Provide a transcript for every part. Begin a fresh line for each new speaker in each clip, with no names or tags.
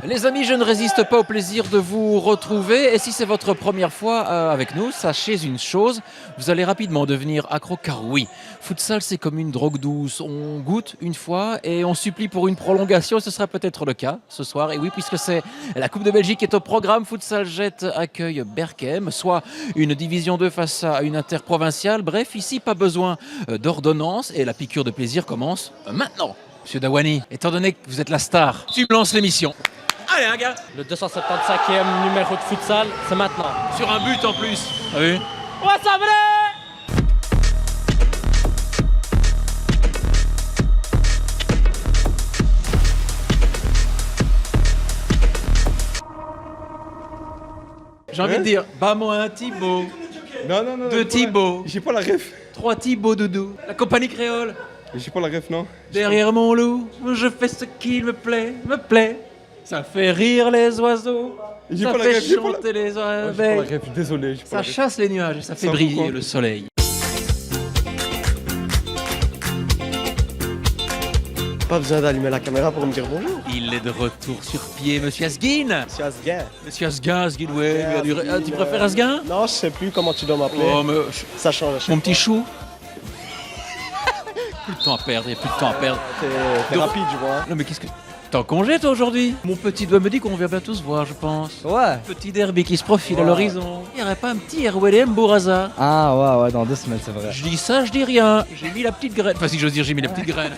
Les amis, je ne résiste pas au plaisir de vous retrouver. Et si c'est votre première fois avec nous, sachez une chose, vous allez rapidement devenir accro car oui, futsal c'est comme une drogue douce. On goûte une fois et on supplie pour une prolongation. Ce sera peut-être le cas ce soir. Et oui, puisque c'est la Coupe de Belgique qui est au programme, Futsal Jet accueille Berchem, soit une division 2 face à une interprovinciale. Bref, ici pas besoin d'ordonnance et la piqûre de plaisir commence maintenant. Monsieur Dawani, étant donné que vous êtes la star, tu lances l'émission. Allez, un gars.
Le 275e numéro de futsal, c'est maintenant.
Sur un but en plus. T'as vu?
Ouais, ça va.
J'ai envie de dire, bas-moi un Thibaut.
Non.
Deux Thibaut.
J'ai pas la ref.
Trois Thibaut doudou. La compagnie créole.
J'ai pas la ref, non.
Derrière mon loup, je fais ce qu'il me plaît. Ça fait rire les oiseaux.
J'ai
Ça
pas la
fait
ref, j'ai pas la-
chanter les
J'ai pas la
abeilles.
ref, désolé. j'ai pas
Ça
la ref.
chasse les nuages et ça fait
Ça
briller
pourquoi
le soleil.
Pas besoin d'allumer la caméra pour me dire bonjour.
Il est de retour sur pied, monsieur Asguin.
Monsieur Asguin.
Monsieur Asguin, ouais. Tu préfères Asguin?
Non, je sais plus comment tu dois m'appeler.
Oh, mais
Ça change à chaque
mon petit chou. Plus de temps à perdre, il n'y a plus de temps à perdre.
T'es rapide, je vois.
Non mais qu'est-ce que... T'es en congé toi aujourd'hui? Mon petit doigt me dit qu'on vient bientôt se voir, je pense.
Ouais.
Petit derby qui se profile à l'horizon. Il n'y aurait pas un petit RWDM Bourraza?
Ah ouais, dans 2 semaines, c'est vrai.
Je dis ça, je dis rien. J'ai mis la petite graine. Enfin si j'ose dire, j'ai mis la petite graine.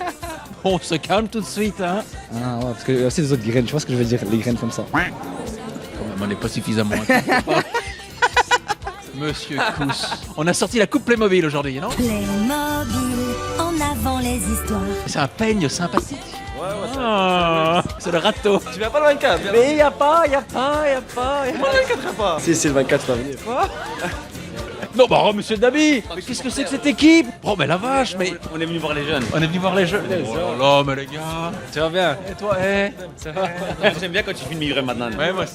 On se calme tout de suite, hein.
Ah ouais, parce qu'il y a aussi des autres graines, tu vois ce que je veux dire, les graines comme ça.
Quand même, on n'est pas suffisamment... Monsieur Cousse. On a sorti la coupe Playmobil aujourd'hui, non?
Playmobil, en avant les histoires.
C'est un peigne sympathique. Ah, c'est le râteau.
Tu viens pas le 24, viens.
Mais y a pas.
Si, c'est le 24, tu vas venir.
Non, bah, oh, monsieur Dabi. Mais qu'est-ce que c'est que cette équipe? Oh, mais la vache, mais...
On est venu voir les jeunes.
On est venu voir les jeux. Oh là là, mais les gars.
Tu vas bien?
Et toi,
Ça va. J'aime bien quand tu filmes Migré maintenant.
Ouais, moi aussi.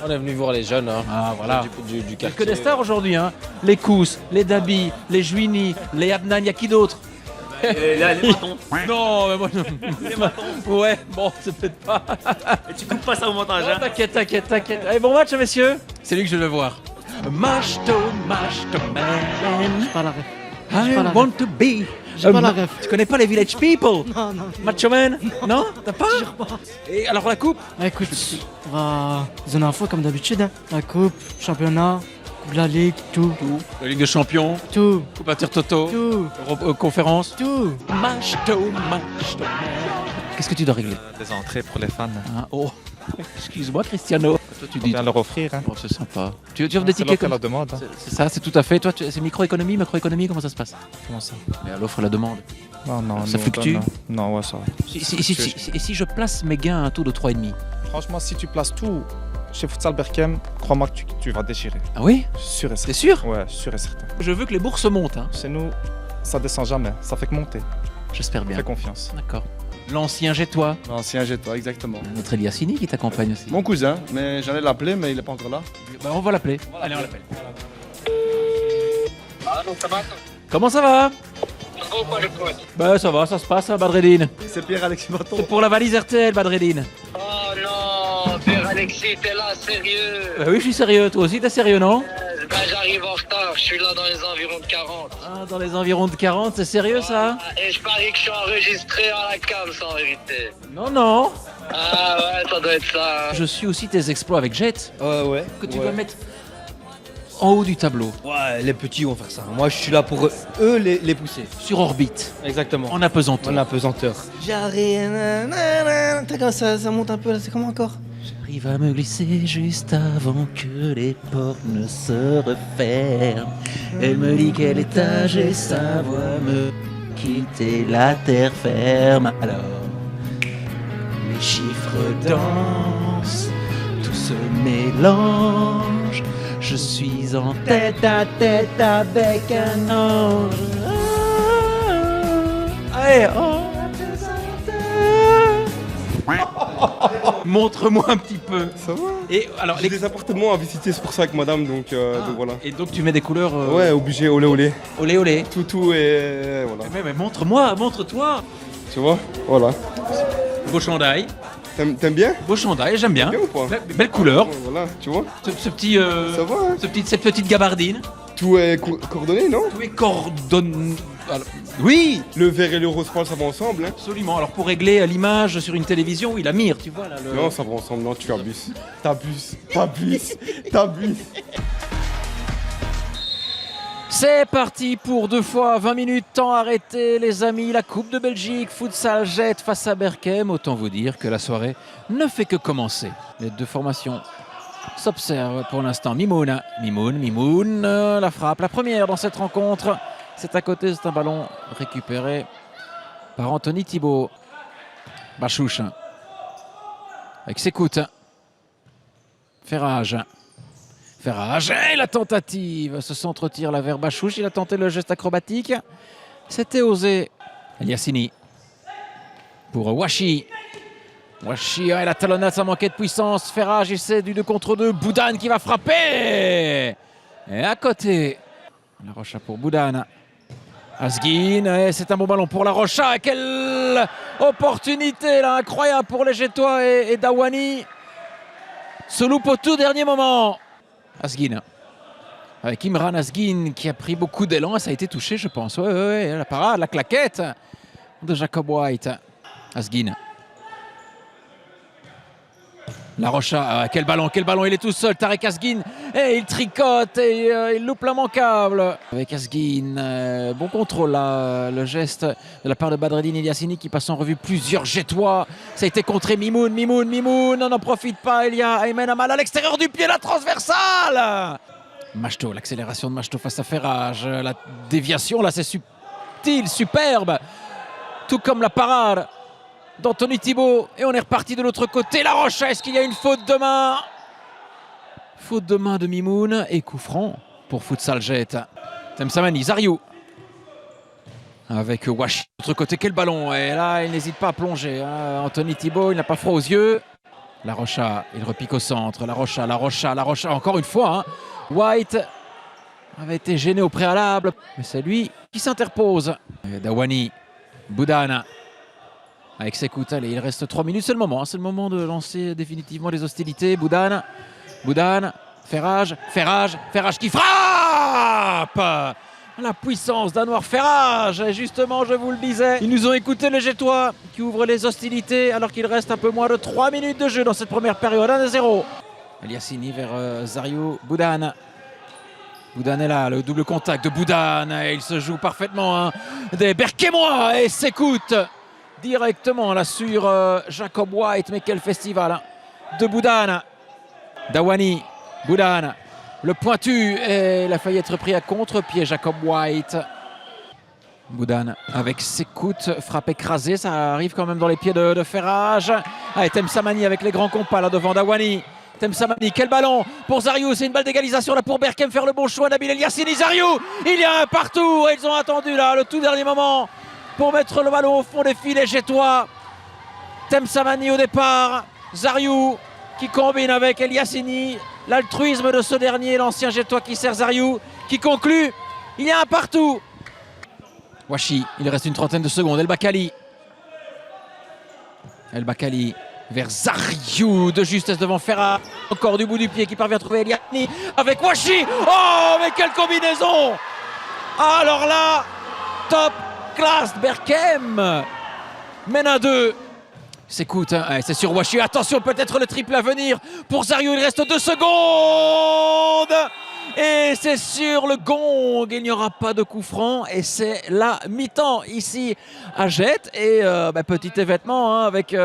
On est venu voir les jeunes. Hein.
Ah, voilà.
Du
Il y a
quartier.
que des stars aujourd'hui, hein. Les Kous, les Dabi, les Juini, les Abnan, y a qui d'autre?
Là, les bâtons.
Non, mais moi... Ouais, bon, c'est peut-être pas...
Et tu coupes pas ça au montage.
Non, t'inquiète. Allez, bon match, messieurs. C'est lui que je veux voir. Mashto, man.
J'ai pas la ref.
I
pas la
want to be.
J'ai pas la ref.
Tu connais pas les Village People?
Non, non.
Macho Man? Non? T'as pas? Et alors la coupe?
Écoute, on va donner un fois comme d'habitude. Hein. La coupe, championnat, coupe de la ligue, tout.
La Ligue des Champions,
Tout.
Coupe Intertoto,
Tout.
Conférence.
Tout.
Mashto. Qu'est-ce que tu dois régler?
Des entrées pour les fans.
Ah, oh, excuse-moi Cristiano. Toi tu
On
dis...
vient leur offrir. Hein.
Oh, c'est sympa. Tu offres des
C'est
tickets
l'offre à
comme...
la demande. Hein.
C'est ça, c'est tout à fait. Toi, c'est microéconomie, macroéconomie, comment ça se passe?
Comment ça?
Mais à l'offre et la demande.
Non,
Ça
nous, on
fluctue?
donne- Non, ouais, ça va.
Et si je place mes gains à un taux de 3,5?
Franchement, si tu places tout chez Futsal Berchem, crois-moi que tu vas déchirer.
Ah oui?
Sûr et
T'es
certain.
sûr?
Ouais, sûr et certain.
Je veux que les bourses montent, hein.
Chez nous, ça descend jamais. Ça fait que monter.
J'espère bien.
Fais confiance.
D'accord. L'ancien Jetois,
L'ancien jette-toi, exactement.
notre Eliassini qui t'accompagne aussi.
Mon cousin, mais j'allais l'appeler, mais il est pas encore là.
Bah, on va l'appeler. Allez, on l'appelle. Comment ça va? Bah ça va, ça se passe, hein, Badreddine.
C'est Pierre-Alexis Baton.
C'est pour la valise RTL, Badreddine.
Oh non, Père Alexis, t'es là, sérieux?
Bah oui, je suis sérieux. Toi aussi, t'es sérieux, non?
Ben j'arrive en retard, je suis là dans les environs de 40.
Ah, dans les environs de 40, c'est sérieux ça?
Et je parie que je suis enregistré à la cam, ça en vérité.
Non.
Ah ouais, ça doit être ça. Hein.
Je suis aussi tes exploits avec Jet,
Ouais.
que tu dois mettre en haut du tableau,
Ouais, les petits vont faire ça. Moi, je suis là pour eux les pousser.
sur orbite,
Exactement.
en apesanteur.
En apesanteur. J'arrive. T'as comme ça monte un peu là, c'est comment encore?
J'arrive à me glisser juste avant que les portes ne se referment. Elle me dit quel étage et sa voix me quitter la terre ferme. Alors, les chiffres dansent, tout se mélange. Je suis en tête à tête avec un ange. Allez, montre-moi un petit peu.
Ça va?
Et alors,
J'ai des appartements à visiter, c'est pour ça avec madame, donc voilà.
Et donc tu mets des couleurs
Ouais, obligé, olé.
olé.
Tout et voilà.
Mais montre-moi, montre-toi.
Tu vois? Voilà.
Beau chandail.
T'aimes bien?
Beau chandail, j'aime bien.
Bien ou pas?
Belle couleur.
Ouais, voilà, tu vois.
Ce petit,
Ça va, hein?
cette petite gabardine.
Tout est coordonné, non?
Tout est coordonné. Oui,
Le vert et le rose pâle, ça va ensemble, hein?
absolument. Alors pour régler l'image sur une télévision, oui, la mire, tu vois là.
Non, ça va ensemble, non, tu abuses. T'abuses.
C'est parti pour 2 fois 20 minutes, temps arrêté les amis, la Coupe de Belgique, Futsal Jette face à Berchem. Autant vous dire que la soirée ne fait que commencer. Les deux formations s'observent pour l'instant. Mimoun, la frappe, la première dans cette rencontre. C'est à côté, c'est un ballon récupéré par Anthony Thibault. Bachouche avec Sekout. Ferrage, et la tentative. Ce centre-tir là vers Bachouche. Il a tenté le geste acrobatique. C'était osé. Eliassini pour Washi. Et la talonnade, ça manquait de puissance. Ferrage essaie du 2 contre 2. Boudane qui va frapper. Et à côté, La Rocha pour Boudane. Asguin, c'est un bon ballon pour La Rocha. Quelle opportunité là, incroyable pour les Gétois et Dawani. Se loupe au tout dernier moment. Asguin. Avec Imran Asguin qui a pris beaucoup d'élan. Ça a été touché, je pense. Ouais, la parade, la claquette de Jacob White. Asguin. La Rocha, quel ballon, il est tout seul, Tarek Asguin, et il tricote et il loupe l'immanquable. Avec Asguin, bon contrôle là, le geste de la part de Badreddine Eliassini qui passe en revue plusieurs Gétois. Ça a été contré Mimoun, on n'en profite pas, il y a Aymen Amal à l'extérieur du pied, la transversale. Machto, l'accélération de Machto face à Ferrage, la déviation là c'est subtil, superbe, tout comme la parade d'Anthony Thibault. Et on est reparti de l'autre côté. La Rocha, est-ce qu'il y a une faute de main? Faute de main de Mimoun et coup franc pour Futsal Jette. Temsamani, Zariou. Avec Washi. De l'autre côté, quel ballon. Et là, il n'hésite pas à plonger. Anthony Thibault, il n'a pas froid aux yeux. La Rocha, il repique au centre. La Rocha, encore une fois. White avait été gêné au préalable. Mais c'est lui qui s'interpose. Dawani, Boudane. Avec Sekout, allez, il reste 3 minutes, c'est le moment de lancer définitivement les hostilités. Boudane, Ferrage qui frappe. La puissance d'Anouar Ferrage, et justement je vous le disais, ils nous ont écouté les Gétois qui ouvrent les hostilités alors qu'il reste un peu moins de 3 minutes de jeu dans cette première période, 1-0. Eliassini vers Zariou, Boudane est là, le double contact de Boudane, et il se joue parfaitement des Berkemois et s'écoute directement là sur Jacob White, mais quel festival de Boudane. Dawani, Boudane, le pointu, et il a failli être pris à contre-pied Jacob White. Boudane avec Sekout, frappe écrasée, ça arrive quand même dans les pieds de Ferrage. Allez, Temsamani avec les grands compas là devant Dawani. Temsamani, quel ballon pour Zariou, c'est une balle d'égalisation là pour Berchem, faire le bon choix. Nabil Eliassini, Zariou, il y a un partout, et ils ont attendu là le tout dernier moment pour mettre le ballon au fond des filets Gétois. Temsamani au départ, Zariou qui combine avec Eliassini, l'altruisme de ce dernier, l'ancien Gétois qui sert Zariou, qui conclut, il y a un partout. Washi, il reste une trentaine de secondes, El Bakali vers Zariou, de justesse devant Ferra, encore du bout du pied qui parvient à trouver Eliassini avec Washi. Oh, mais quelle combinaison! Alors là, top classe, Berchem mène à 2. S'écoute, c'est sur Washi. Attention, peut-être le triple à venir pour Zariou. Il reste 2 secondes. Et c'est sur le gong. Il n'y aura pas de coup franc. Et c'est la mi-temps ici à Jette. Et petit événement avec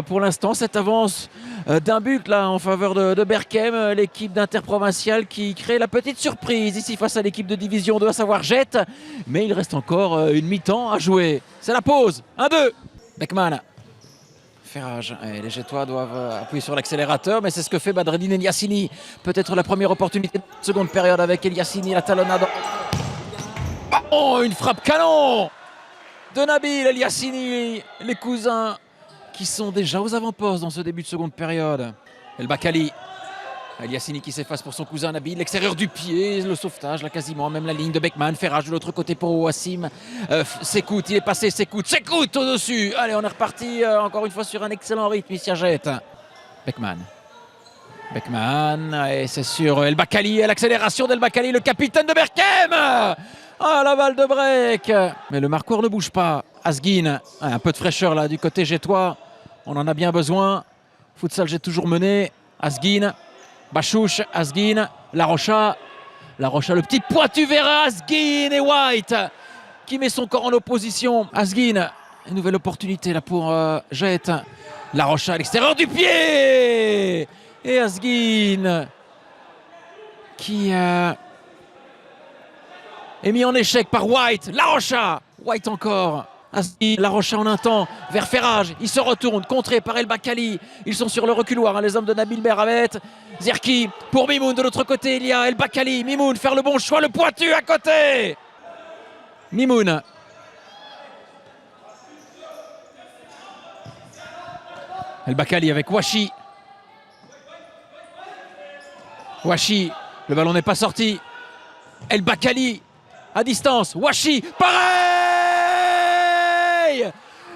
pour l'instant cette avance d'un but là en faveur de Berchem. L'équipe d'interprovincial qui crée la petite surprise ici face à l'équipe de division 2, à savoir Jette. Mais il reste encore une mi-temps à jouer. C'est la pause. 1-2. Beckman. Ferrage, et les Gétois doivent appuyer sur l'accélérateur, mais c'est ce que fait Badreddine Eliassini. Peut-être la première opportunité de seconde période avec Eliassini, la talonnade. Oh, une frappe canon de Nabil Eliassini, les cousins qui sont déjà aux avant-postes dans ce début de seconde période. El Bakali Eliassini qui s'efface pour son cousin Nabil, l'extérieur du pied, le sauvetage là quasiment, même la ligne de Beckman, Ferrage de l'autre côté pour Wassim, Sekout, il est passé, Sekout au-dessus, allez on est reparti encore une fois sur un excellent rythme ici à Jette. Beckman, et c'est sur El Bakkali, l'accélération d'El Bakkali, le capitaine de Berkem. Ah la balle de break, mais le marqueur ne bouge pas. Asguin, un peu de fraîcheur là du côté jettois, on en a bien besoin. Futsal j'ai toujours mené, Asguin. Bachouche, Asguin, La Rocha, le petit pointu vers Asguin et White qui met son corps en opposition. Asguin, une nouvelle opportunité là pour Jette. La Rocha à l'extérieur du pied et Asguin qui est mis en échec par White. La Rocha, White encore. Asguin, La Rocha en un temps vers Ferrage, il se retourne, contré par El Bakkali, ils sont sur le reculoir, les hommes de Nabil Berhamet. Zerki pour Mimoun, de l'autre côté il y a El Bakkali, Mimoun faire le bon choix, le pointu à côté. Mimoun. El Bakkali avec Wachi. Le ballon n'est pas sorti. El Bakkali à distance, Wachi, pareil.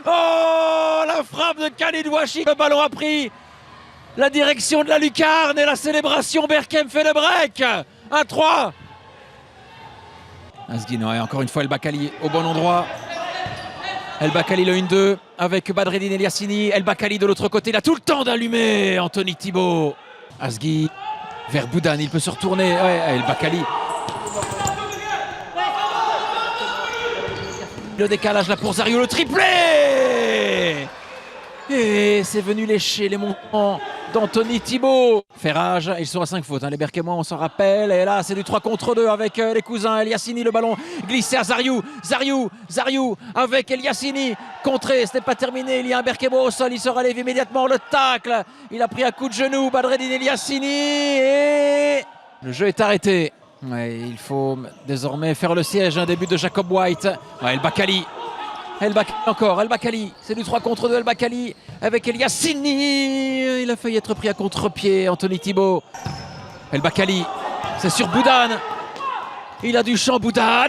Oh, la frappe de Khalid Wachi, le ballon a pris la direction de la lucarne et la célébration, Berkem fait le break. 1-3. Asguin, encore une fois El Bakkali au bon endroit. El Bakkali le 1-2 avec Badreddine Eliassini. El Bakkali de l'autre côté, il a tout le temps d'allumer Anthony Thibault. Asguin vers Boudan, il peut se retourner. El Bakkali. Le décalage là pour Zariou, le triplé. Et c'est venu lécher les montants d'Anthony Thibault. Ferrage, ils sont à 5 fautes, les Berkemois on s'en rappelle. Et là c'est du 3 contre 2 avec les cousins. Eliassini, le ballon glissé à Zariou avec Eliassini. Contré, ce n'est pas terminé, il y a un Berkemois au sol, il se relève immédiatement, le tacle. Il a pris un coup de genou, Badreddine Eliassini. Et le jeu est arrêté. Ouais, il faut désormais faire le siège, un début de Jacob White. El Bakkali encore, El Bakkali, c'est du 3 contre 2, El Bakkali avec Eliassini. Il a failli être pris à contre-pied, Anthony Thibault. El Bakkali, c'est sur Boudan. Il a du champ, Boudan.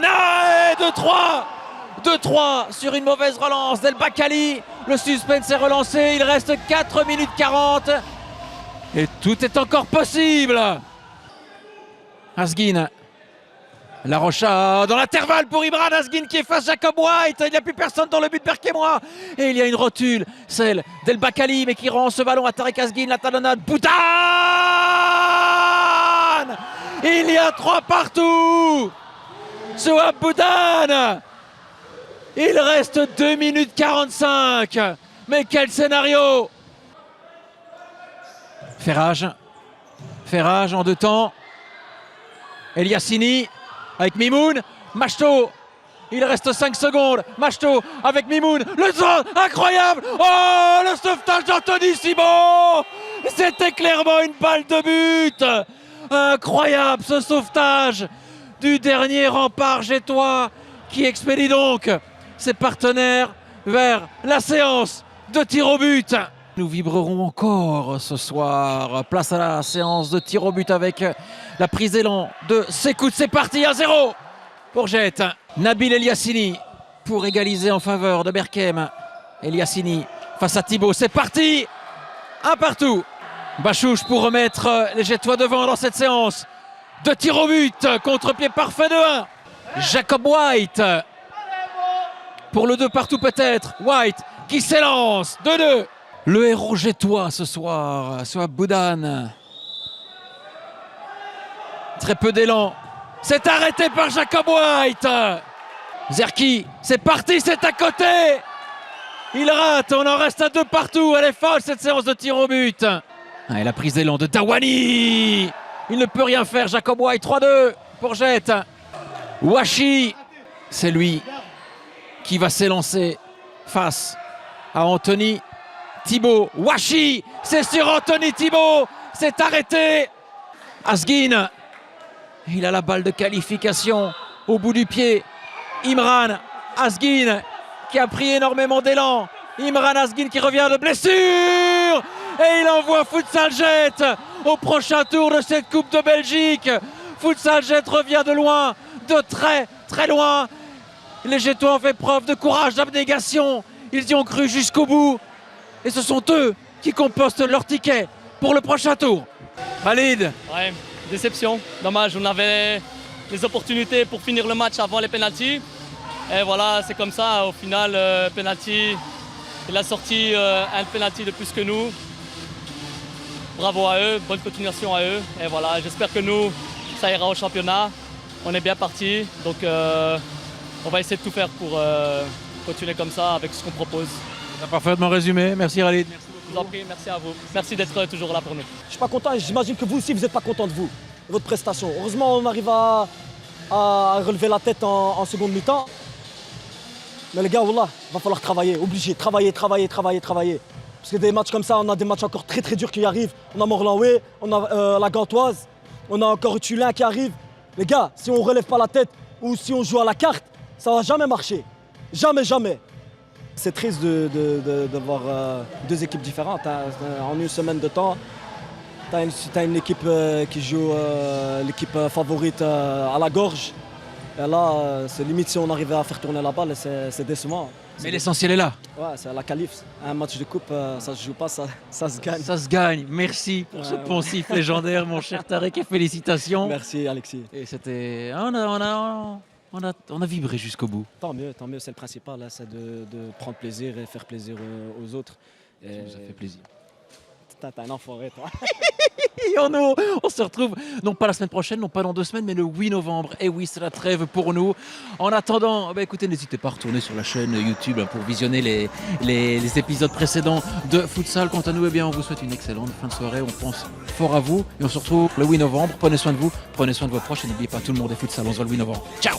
2-3 sur une mauvaise relance d'El Bakkali. Le suspense est relancé, il reste 4 minutes 40. Et tout est encore possible. Asguin, La Rocha dans l'intervalle pour Imran Asguin qui efface Jacob White. Il n'y a plus personne dans le but berkemois. Et il y a une rotule, celle d'El Bakkali, mais qui rend ce ballon à Tarek Asguin. La talonnade, Boudan. Il y a 3 partout. Souhab Boudan. Il reste 2 minutes 45. Mais quel scénario. Ferrage en 2 temps. Eliassini avec Mimoun, Machto, il reste 5 secondes, Machto avec Mimoun, le centre, incroyable. Oh, le sauvetage d'Anthony Thibault. C'était clairement une balle de but. Incroyable ce sauvetage du dernier rempart jettois qui expédie donc ses partenaires vers la séance de tir au but. Nous vibrerons encore ce soir. Place à la séance de tir au but avec la prise d'élan de Sekout. C'est parti, 1-0 pour Jette. Nabil Eliassini pour égaliser en faveur de Berkem. Eliassini face à Thibault. C'est parti, 1 partout. Bachouche pour remettre les Jettois devant dans cette séance de tir au but. Contre-pied parfait de 1. Jacob White pour le 2 partout peut-être. White qui s'élance. 2-2. Le héros jettois ce soir, Souhab Boudan. Très peu d'élan. C'est arrêté par Jacob White. Zerki, c'est parti, c'est à côté. Il rate, on en reste à 2 partout. Elle est folle cette séance de tir au but. Et la prise d'élan de Dawani. Il ne peut rien faire, Jacob White, 3-2 pour Jette. Wachi, c'est lui qui va s'élancer face à Anthony Thibault. Wachi, c'est sur Anthony Thibault, c'est arrêté. Asguin, il a la balle de qualification au bout du pied. Imran Asguin qui a pris énormément d'élan. Imran Asguin qui revient de blessure. et il envoie Futsal Jet au prochain tour de cette Coupe de Belgique. Futsal Jet revient de loin, de très très loin. Les Gétois ont fait preuve de courage, d'abnégation. Ils y ont cru jusqu'au bout. Et ce sont eux qui compostent leur ticket pour le prochain tour. Khalid.
Ouais, déception. Dommage, on avait les opportunités pour finir le match avant les pénaltys. Et voilà, c'est comme ça. Au final, penalty, il a sorti un penalty de plus que nous. Bravo à eux, bonne continuation à eux. Et voilà, j'espère que nous, ça ira au championnat. On est bien parti. Donc, on va essayer de tout faire pour continuer comme ça avec ce qu'on propose.
Tu as parfaitement résumé. Merci Khalid.
Je vous en prie, merci à vous. Merci d'être toujours là pour nous.
Je suis pas content et j'imagine que vous aussi, vous n'êtes pas content de vous, de votre prestation. Heureusement, on arrive à relever la tête en seconde mi-temps. Mais les gars, wallah, va falloir travailler, obligé, travailler. Parce que des matchs comme ça, on a des matchs encore très très durs qui arrivent. On a Morlanway, on a la Gantoise, on a encore Tulin qui arrive. Les gars, si on ne relève pas la tête ou si on joue à la carte, ça ne va jamais marcher. Jamais. C'est triste de voir deux équipes différentes. En une semaine de temps, tu as une équipe qui joue l'équipe favorite à la gorge. Et là, c'est limite si on arrivait à faire tourner la balle, c'est décevant.
Mais l'essentiel est là.
Ouais, c'est la qualif. Un match de coupe, ça se joue pas, ça se gagne.
Ça se gagne. Merci pour ce poncif légendaire, mon cher Tarek, et félicitations.
Merci Alexis.
Et c'était... On a vibré jusqu'au bout.
Tant mieux, c'est le principal, là, c'est de prendre plaisir et faire plaisir aux autres.
Ça nous a fait plaisir.
T'es un enfoiré, toi.
Et on se retrouve, non pas la semaine prochaine, non pas dans 2 semaines, mais le 8 novembre. Et oui, c'est la trêve pour nous. En attendant, écoutez, n'hésitez pas à retourner sur la chaîne YouTube pour visionner les épisodes précédents de Futsal. Quant à nous, on vous souhaite une excellente fin de soirée. On pense fort à vous et on se retrouve le 8 novembre. Prenez soin de vous, prenez soin de vos proches et n'oubliez pas, tout le monde est Futsal. On se voit le 8 novembre. Ciao.